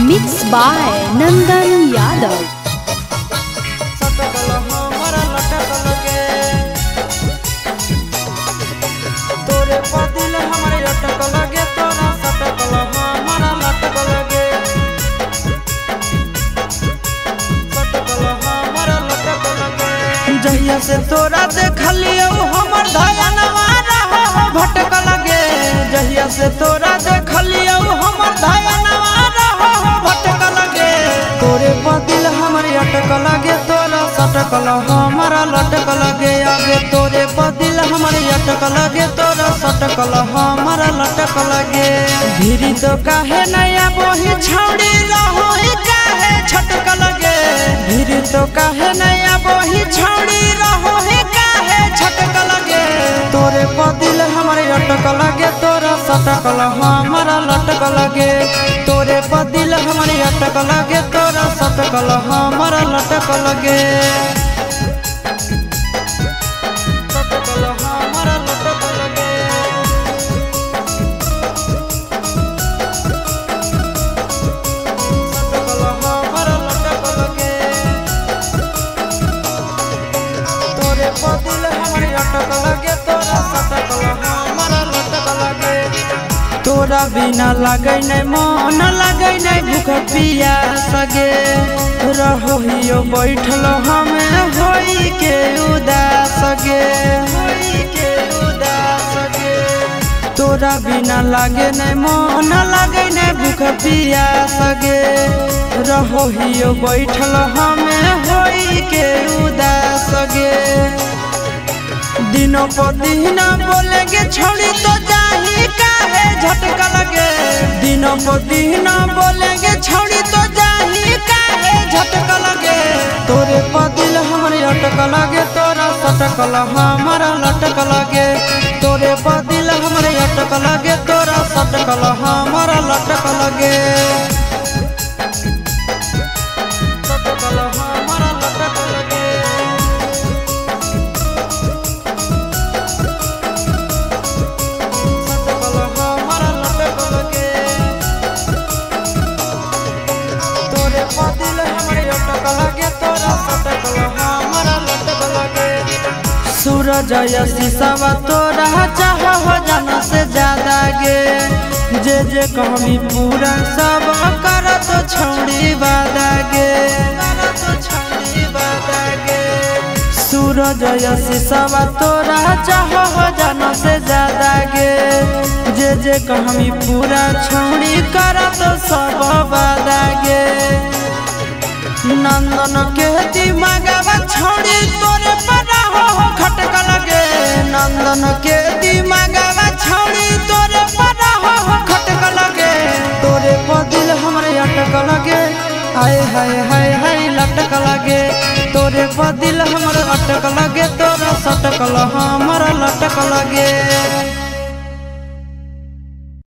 Mixed by Nandan Yadav. जहिया से तोरा देखलियो हमर धयनवा रहो भटक लगे। जहिया से तोरा देखलियो हमर धयनवा रहो भटक लगे। तोरे बदिल हमर अटक लगे, तोरा सटकल हमारा लटक लगे। आगे तोरे बदिल हमर अटक लगे, तोरा सटकल हमारा लटक लगे। भीरी तो काहे नया बोही छौड़ी रहो काहे छटक लगे। भीरी तो काहे नया बोही छौड़ी रहो काहे छटक लगे। तोरे बदिल हमर अटक लगे, तोरा सटकल हमारा लटक लगे। तोरे बदिल हमर अटक लगे, तोरा सटकल हमारा लटक लगे। सटकल हमारा लटक लगे। सटकल हमारा लटक लगे। तोरे बदिल हमर अटक लगे, तोरा सटकल हमारा लटक लगे। तोरा बिना लगे नहीं मन लगे नहीं भूख पियास गे। रहो हियो बैठल हमें होई के उदास गे। होई के उदास गे। तोरा बिना लगे नहीं मन लगे नहीं भूख पियास गे। रहो हियो बैठल हमें होई के उदास गे। दिनों पर दिन बोलेंगे छोड़ी तो जाही काहे झटक लगे। दिनों पर दिन बोलेंगे छोड़ी तो जाही काहे झटक लगे। तोरे बदिल हमरे अटक लगे, तोरा सटकल हमारा लटक लगे। तोरे बदिल हमरे अटक लगे, तोरा सटकल हमारा लटक लगे। सटकल हमारा लटक लगे। बदिल हमरे अटक लगे, तोरा सटकल हमारा लटक लगे। सूरज शीशवा तोरा चाह हो जाना से ज्यादा गे। जे जे कहमी पूरा सब कर तो छौड़ी वादा गे। सूरज शीशवा तोरा चाह हो जाना से ज्यादा गे। जे जे कहमी पूरा छौड़ी कर तो सब वादा गे। नंदन के दिमागवा छोड़ी तोरे पड़ा हो खटक लगे। नंदन के दिमागवा छोड़ी तोरे पड़ा हो खटक लगे। तोरे बदिल हमरे अटक लगे, हाय हाय हाय हाय लटक लगे। तोरे बदिल हमरे अटक लगे, तोरा सटकल हमारा लटक लगे।